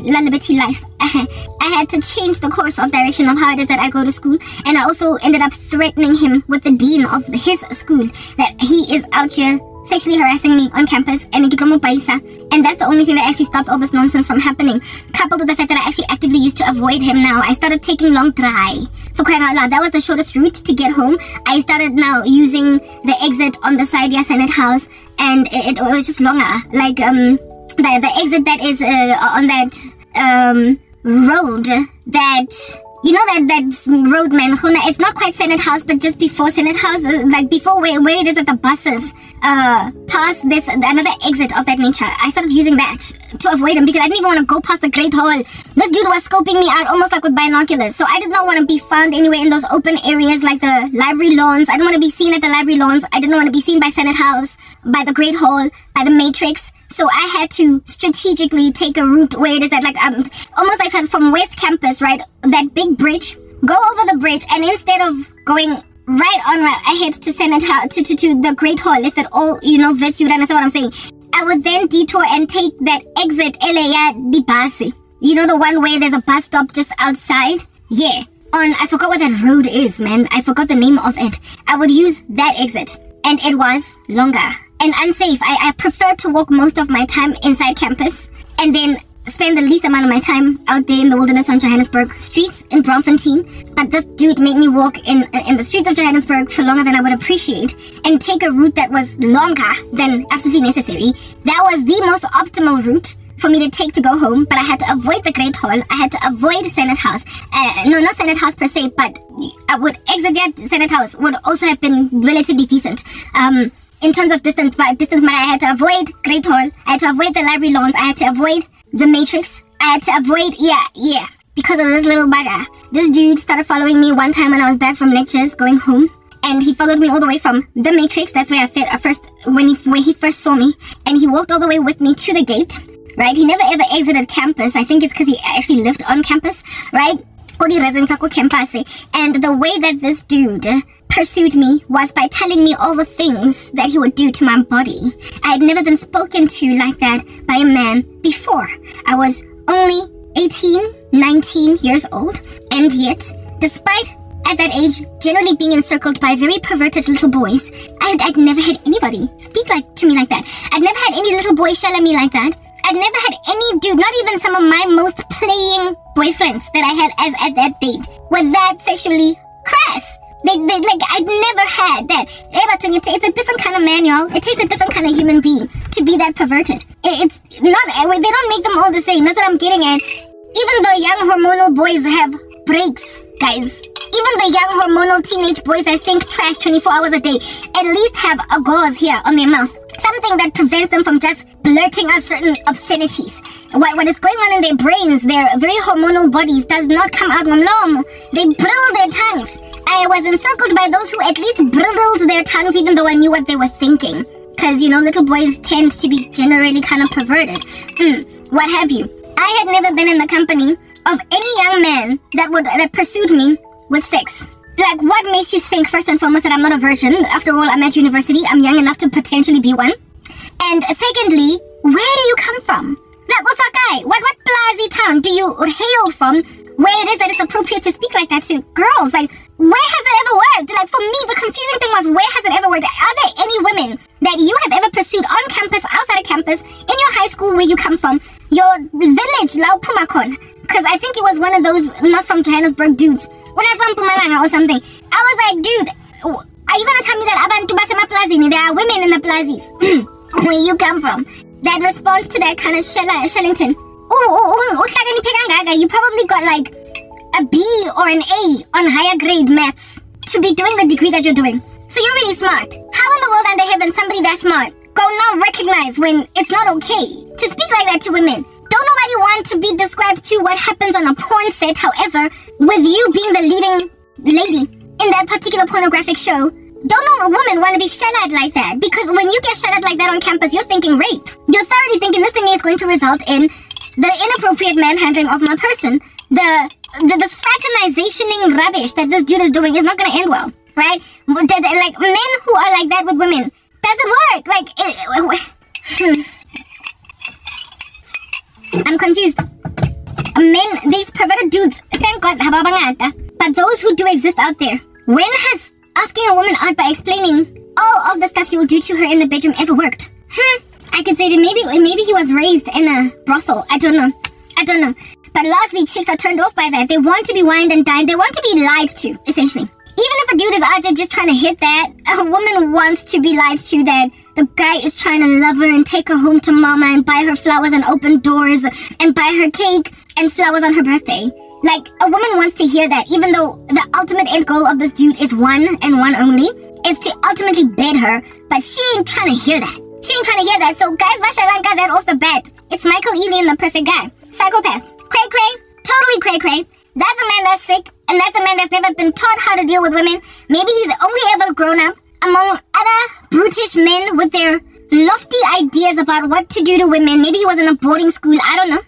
La Liberty Life. I had to change the course of direction of how it is that I go to school, and I also ended up threatening him with the dean of his school that he is out here sexually harassing me on campus, and that's the only thing that actually stopped all this nonsense from happening, coupled with the fact that I actually actively used to avoid him. Now I started taking long dry, for crying out loud. That was the shortest route to get home. I started now using the exit on the side, Senate House, and it was just longer, like the exit that is on that road that, you know, that road, man, it's not quite Senate House, but just before Senate House, like before where it is that the buses pass this, another exit of that nature. I started using that to avoid him, because I didn't even want to go past the Great Hall. This dude was scoping me out almost like with binoculars, so I did not want to be found anywhere in those open areas like the library lawns. I didn't want to be seen at the library lawns. I didn't want to be seen by Senate House, by the Great Hall, by the Matrix. So I had to strategically take a route where it is that, like, almost like from West Campus, right, that big bridge, go over the bridge, and instead of going right on ahead to Senate House, to the Great Hall, if it all, you know, Wits, you would understand what I'm saying, I would then detour and take that exit, di Basi. You know, the one where there's a bus stop just outside? Yeah. I forgot what that road is, man. I forgot the name of it. I would use that exit, and it was longer and unsafe. I prefer to walk most of my time inside campus, and then spend the least amount of my time out there in the wilderness on Johannesburg streets in Braamfontein, but this dude made me walk in the streets of Johannesburg for longer than I would appreciate and take a route that was longer than absolutely necessary. That was the most optimal route for me to take to go home, but I had to avoid the Great Hall. I had to avoid Senate House. No, not Senate House per se, but I would exit that Senate House would also have been relatively decent. In terms of distance, but I had to avoid Great Hall. I had to avoid the library lawns. I had to avoid the Matrix. I had to avoid, yeah. Because of this little bugger. This dude started following me one time when I was back from lectures going home. And he followed me all the way from the Matrix. That's where where he first saw me. And he walked all the way with me to the gate. Right? He never ever exited campus. I think it's because he actually lived on campus. Right? And the way that this dude pursued me was by telling me all the things that he would do to my body. I had never been spoken to like that by a man before. I was only 18, 19 years old, and yet, despite at that age generally being encircled by very perverted little boys, I'd never had anybody speak to me like that. I'd never had any little boy shell at me like that. I'd never had any dude, not even some of my most playing boyfriends that I had at that date, were that sexually crass. I'd never had that. It's a different kind of man, y'all. It takes a different kind of human being to be that perverted. It's not, they don't make them all the same. That's what I'm getting at. Even though young hormonal boys have breaks, guys. Even the young hormonal teenage boys that think trash 24 hours a day at least have a gauze here on their mouth. Something that prevents them from just blurting out certain obscenities. What is going on in their brains, their very hormonal bodies, does not come out normal. They bridle their tongues. I was encircled by those who at least bridled their tongues even though I knew what they were thinking. Because, little boys tend to be generally kind of perverted. What have you. I had never been in the company of any young man that pursued me with sex. What makes you think, first and foremost, that I'm not a virgin? After all, I'm at university. I'm young enough to potentially be one. And secondly, where do you come from? What Plazi town do you hail from where it is that it's appropriate to speak like that to girls? Where has it ever worked? For me, the confusing thing was, where has it ever worked? Are there any women that you have ever pursued on campus, outside of campus, in your high school where you come from, your village, Lau Pumakon? Because I think it was one of those not from Johannesburg dudes. When I was from Pumalanga or something, I was like, dude, are you going to tell me that Abantu Basema Plazini, there are women in the plazis where you come from that responds to that kind of Shellington? You probably got a B or an A on higher grade maths to be doing the degree that you're doing. So you're really smart. How in the world under heaven somebody that smart go now recognize when it's not okay to speak like that to women? Don't nobody want to be described to what happens on a porn set, however, with you being the leading lady in that particular pornographic show. Don't no woman want to be shell-eyed like that, because when you get shell-eyed like that on campus, you're thinking rape. You're thoroughly thinking this thing is going to result in the inappropriate manhandling of my person. This fraternizationing rubbish that this dude is doing is not going to end well, right? Men who are like that with women, doesn't work. I'm confused. Men, these perverted dudes, thank God, but those who do exist out there, when has asking a woman out by explaining all of the stuff you will do to her in the bedroom ever worked? I could say that maybe he was raised in a brothel. I don't know. But largely chicks are turned off by that. They want to be wined and dined. They want to be lied to, essentially. Even if a dude is out there just trying to hit that, a woman wants to be lied to that the guy is trying to love her and take her home to mama and buy her flowers and open doors and buy her cake and flowers on her birthday. A woman wants to hear that, even though the ultimate end goal of this dude is one and one only, is to ultimately bed her, but she ain't trying to hear that. So guys, mashallah, got that off the bat. It's Michael Ealy, the perfect guy. Psychopath. Cray-cray. Totally cray-cray. That's a man that's sick, and that's a man that's never been taught how to deal with women. Maybe he's only ever grown up among other brutish men with their lofty ideas about what to do to women. Maybe he was in a boarding school, I don't know.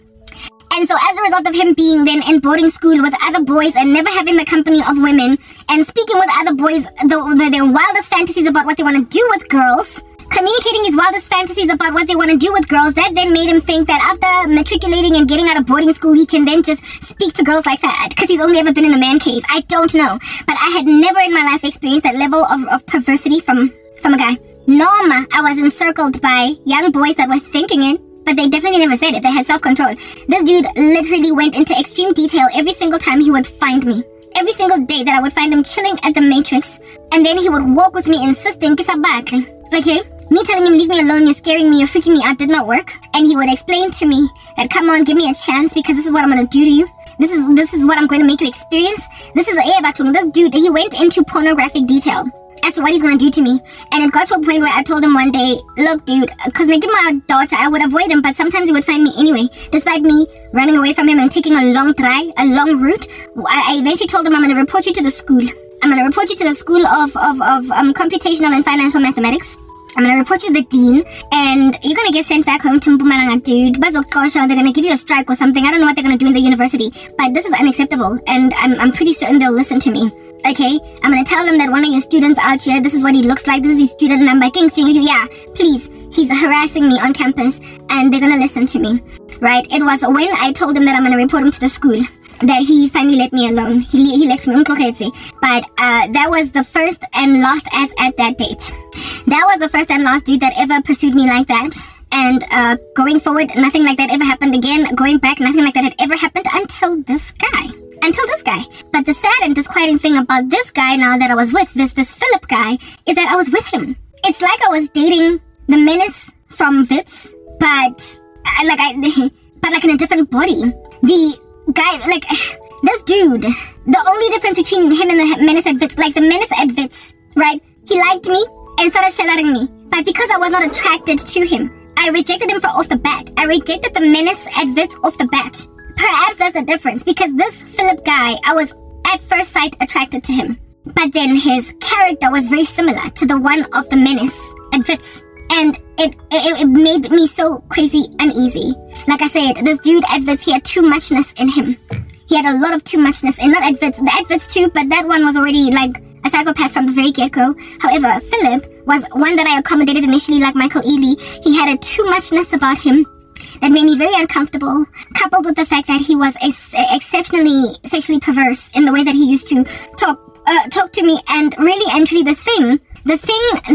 And so as a result of him being then in boarding school with other boys and never having the company of women and speaking with other boys, their wildest fantasies about what they want to do with girls, communicating his wildest fantasies about what they want to do with girls, that then made him think that after matriculating and getting out of boarding school, he can then just speak to girls like that, because he's only ever been in a man cave. I don't know. But I had never in my life experienced that level of perversity from a guy. I was encircled by young boys that were thinking it, but they definitely never said it. They had self-control. This dude literally went into extreme detail every single time he would find me. Every single day that I would find him chilling at the Matrix, and then he would walk with me insisting, okay? Me telling him, leave me alone, you're scaring me, you're freaking me out, did not work. And he would explain to me that, come on, give me a chance, because this is what I'm going to do to you. This is what I'm going to make you experience. This dude, he went into pornographic detail as to what he's going to do to me. And it got to a point where I told him one day, look, dude, because my daughter, I would avoid him, but sometimes he would find me anyway. Despite me running away from him and taking a long route, I eventually told him, I'm going to report you to the school. I'm going to report you to the School of Computational and Financial Mathematics. I'm going to report you to the dean, and you're going to get sent back home to Mpumalanga, dude. They're going to give you a strike or something. I don't know what they're going to do in the university, but this is unacceptable, and I'm pretty certain they'll listen to me. Okay? I'm going to tell them that one of your students out here, this is what he looks like, this is his student number. Yeah, please, he's harassing me on campus, and they're going to listen to me. Right? It was when I told him that I'm going to report him to the school that he finally let me alone. He left me, but that was the first and last as at that date. That was the first and last dude that ever pursued me like that. And going forward, nothing like that ever happened again. Going back, nothing like that had ever happened until this guy. But the sad and disquieting thing about this guy now that I was with, this Philip guy, is that I was with him. It's like I was dating the menace from Wits, but like in a different body. The guy, like, this dude, the only difference between him and the menace at Wits, like the menace at Wits, right? He liked me and started shell-outing me. But because I was not attracted to him, I rejected him off the bat. I rejected the menace at Wits off the bat. Perhaps that's the difference, because this Philip guy, I was at first sight attracted to him. But then his character was very similar to the one of the menace at Wits. And it made me so crazy uneasy. Like I said, this dude at Wits, he had too muchness in him. He had a lot of too muchness, and not at Wits, the at Wits too, but that one was already like a psychopath from the very get-go. However, Philip was one that I accommodated initially, like Michael Ealy. He had a too muchness about him that made me very uncomfortable, coupled with the fact that he was exceptionally sexually perverse in the way that he used to talk to me. And really and truly, the thing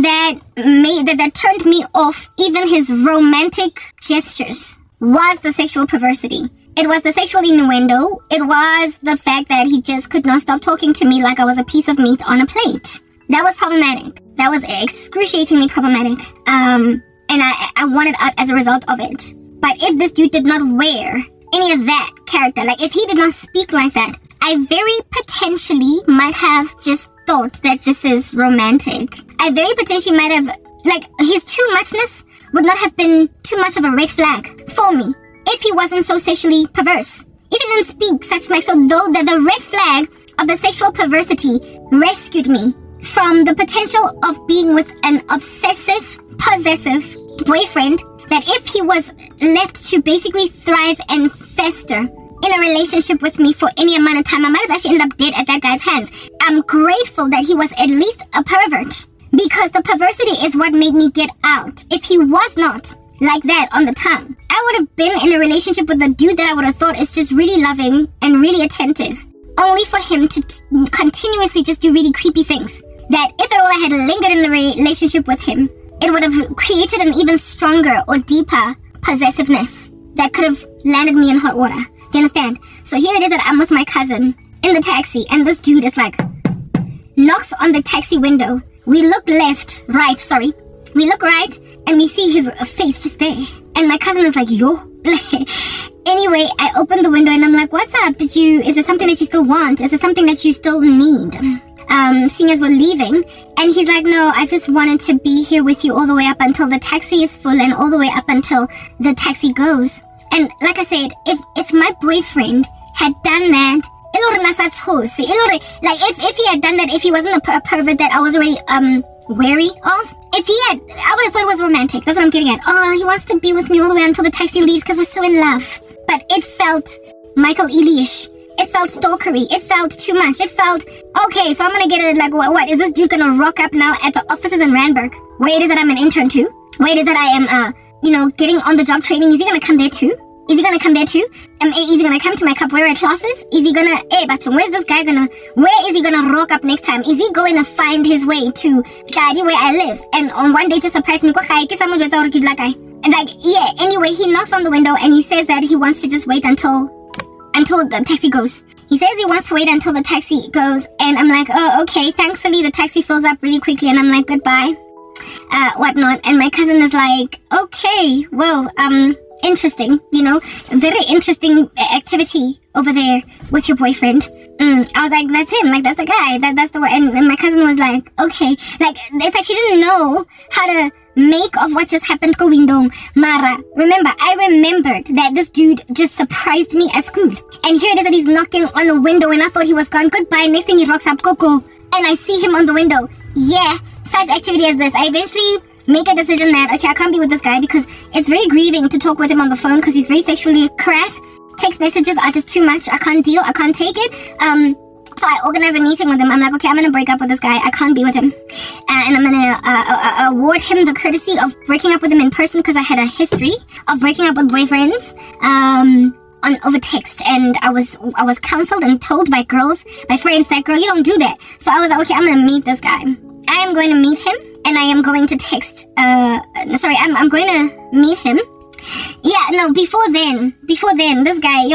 that turned me off, even his romantic gestures, was the sexual perversity. It was the sexual innuendo. It was the fact that he just could not stop talking to me like I was a piece of meat on a plate. That was problematic. That was excruciatingly problematic. And I wanted out as a result of it. But if this dude did not wear any of that character, like if he did not speak like that, I very potentially might have just thought that this is romantic. I very potentially might have, like, his too muchness would not have been too much of a red flag for me if he wasn't so sexually perverse. If he didn't speak such like so, though that the red flag of the sexual perversity rescued me from the potential of being with an obsessive, possessive boyfriend, that if he was left to basically thrive and fester in a relationship with me for any amount of time, I might have actually ended up dead at that guy's hands. I'm grateful that he was at least a pervert, because the perversity is what made me get out. If he was not like that on the tongue, I would have been in a relationship with a dude that I would have thought is just really loving and really attentive, only for him to continuously just do really creepy things. That if at all I had lingered in the relationship with him, it would have created an even stronger or deeper possessiveness that could have landed me in hot water. Do you understand? So here it is that I'm with my cousin in the taxi, and this dude is like, knocks on the taxi window. We look we look right, and we see his face just there. And my cousin is like, yo. Anyway, I open the window and I'm like, what's up? Is there something that you still want? Is there something that you still need? Seeing as we're leaving. And he's like, no, I just wanted to be here with you all the way up until the taxi is full and all the way up until the taxi goes. And like I said, if my boyfriend had done that, like if he had done that, if he wasn't a pervert that I was already wary of, if he had, I would have thought it was romantic. That's what I'm getting at. Oh, he wants to be with me all the way until the taxi leaves because we're so in love. But it felt Michael Ealy-ish. It felt stalkery. It felt too much. It felt, okay, so I'm gonna get it, like, what? Is this dude gonna rock up now at the offices in Randburg, where it is that I'm an intern too? Where it is that I am, getting on the job training? Is he gonna come there too? Is he gonna come there too? Is he gonna come to my capoeira classes? Is he gonna, where is he gonna rock up next time? Is he going to find his way to Kadi, where I live? And on one day just surprise me, like, yeah, anyway, he knocks on the window and he says that he wants to just wait until the taxi goes. He says he wants to wait until the taxi goes, and I'm like, oh, okay. Thankfully, the taxi fills up really quickly, and I'm like, goodbye, whatnot. And my cousin is like, okay, well, interesting, you know, very interesting activity over there with your boyfriend. I was like, that's him, like, that's the guy, that's the one. And my cousin was like, okay, like, it's like she didn't know how to make of what just happened to Windong. Mara, remember, I remembered that this dude just surprised me at school. And here it is that he's knocking on a window, and I thought he was gone. Goodbye. Next thing he rocks up, Coco. And I see him on the window. Yeah, such activity as this. I eventually make a decision that, okay, I can't be with this guy because it's very grieving to talk with him on the phone because he's very sexually crass. Text messages are just too much. I can't deal. I can't take it. So I organize a meeting with him. I'm like, okay, I'm going to break up with this guy. I can't be with him. And I'm going to award him the courtesy of breaking up with him in person because I had a history of breaking up with boyfriends over text. And I was counseled and told by friends that, girl, you don't do that. So I was like, okay, I'm going to meet this guy. I am going to meet him and I am going to text. I'm going to meet him. Yeah, no, before then, this guy,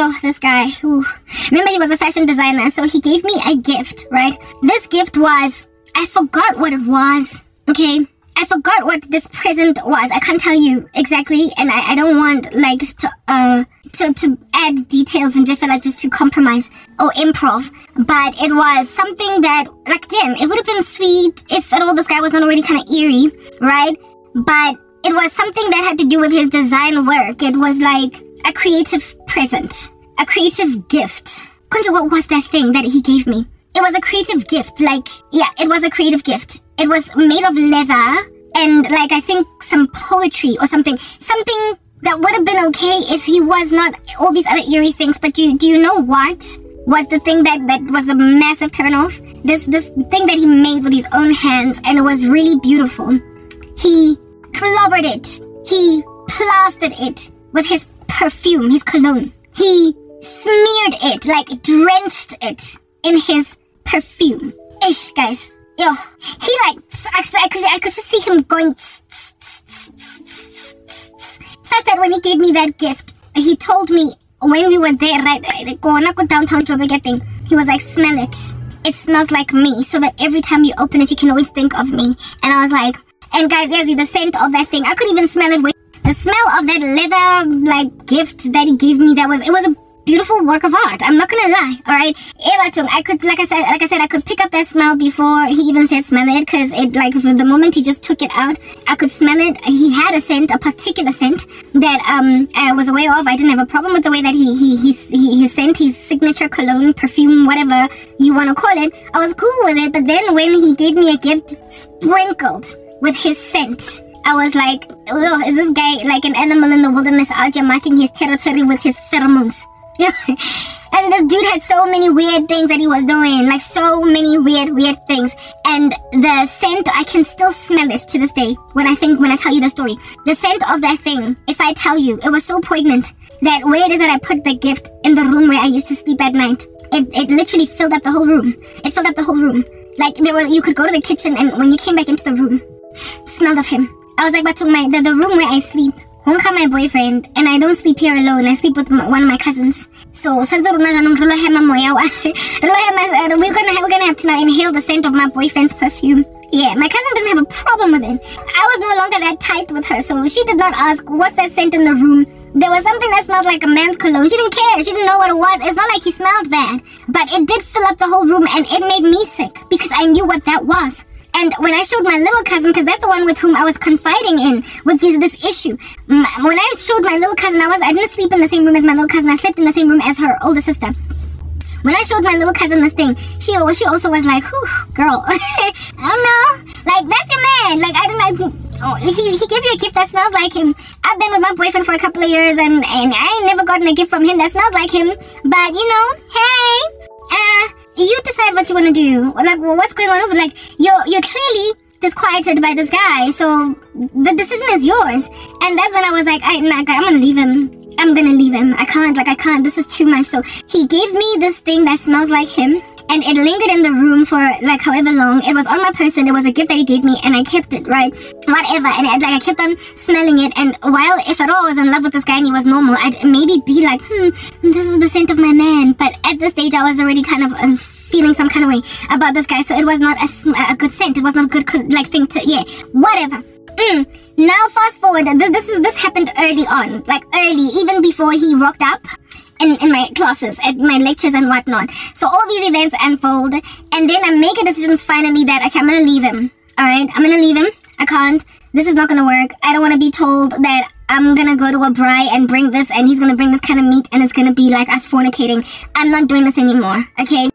ooh. Remember, he was a fashion designer, so he gave me a gift, right? This gift was, I forgot what it was, okay? I forgot what this present was. I can't tell you exactly, and I don't want, like, to add details and just to compromise or improv, but it was something that, like, again, it would have been sweet if at all this guy was not already kind of eerie, right? But it was something that had to do with his design work. It was like a creative present, a creative gift. What was that thing that he gave me? It was a creative gift. Like, yeah, it was a creative gift. It was made of leather and, like, I think some poetry or something. Something that would have been okay if he was not all these other eerie things. But do you know what was the thing that was a massive turnoff? This thing that he made with his own hands, and it was really beautiful. He clobbered it. He plastered it with his perfume, his cologne. He smeared it, like drenched it in his perfume. Ish, guys. Yo, he like, actually, I could just see him going such that when he gave me that gift, he told me when we were there, right, go downtown to a thing, he was like, smell it. It smells like me, so that every time you open it, you can always think of me. And I was like, and guys, Yazzie, the scent of that thing, I could even smell it. The smell of that leather, like, gift that he gave me, it was a beautiful work of art. I'm not gonna lie, alright? I could, like I said, I could pick up that smell before he even said smell it, because it, like, the moment he just took it out, I could smell it. He had a scent, a particular scent, that, I was aware of. I didn't have a problem with the way that he sent his signature cologne, perfume, whatever you want to call it. I was cool with it, but then when he gave me a gift sprinkled with his scent, I was like, oh, is this guy like an animal in the wilderness out here marking his territory with his pheromones? And this dude had so many weird things that he was doing, like so many weird things. And the scent, I can still smell this to this day when I tell you the story. The scent of that thing, if I tell you, it was so poignant that where it is that I put the gift in the room where I used to sleep at night, it literally filled up the whole room. It filled up the whole room. Like, you could go to the kitchen, and when you came back into the room, smelled of him. I was like, but the room where I sleep, my boyfriend, and I don't sleep here alone. I sleep with one of my cousins. So we're gonna have to now inhale the scent of my boyfriend's perfume. Yeah, my cousin didn't have a problem with it. I was no longer that tight with her, so she did not ask, what's that scent in the room? There was something that smelled like a man's cologne. She didn't care. She didn't know what it was. It's not like he smelled bad, but it did fill up the whole room, and it made me sick because I knew what that was. And when I showed my little cousin, because that's the one with whom I was confiding in with this issue, when I showed my little cousin, I didn't sleep in the same room as my little cousin. I slept in the same room as her older sister. When I showed my little cousin this thing, she also was like, whew, girl, I don't know, like, that's your man. Like, he gave you a gift that smells like him. I've been with my boyfriend for a couple of years, and I ain't never gotten a gift from him that smells like him. But, you know, hey, you decide what you want to do. Like, what's going on over? Like, you're clearly disquieted by this guy, so the decision is yours. And that's when I was like, I'm gonna leave him. I can't, this is too much. So he gave me this thing that smells like him. and it lingered in the room for like however long. It was on my person. It was a gift that he gave me, and I kept it, right? Whatever. And I kept on smelling it, and while if at all I was in love with this guy and he was normal, I'd maybe be like, this is the scent of my man. But at this stage I was already kind of feeling some kind of way about this guy, so it was not a good scent. It was not a good like thing to, yeah, whatever. Now fast forward, this happened early on, like early, even before he rocked up in my classes, at my lectures and whatnot. So all these events unfold, and then I make a decision finally that, okay, I'm gonna leave him. Alright, I'm gonna leave him. I can't. This is not gonna work. I don't want to be told that I'm gonna go to a braai and bring this, and he's gonna bring this kind of meat, and it's gonna be like us fornicating. I'm not doing this anymore, okay?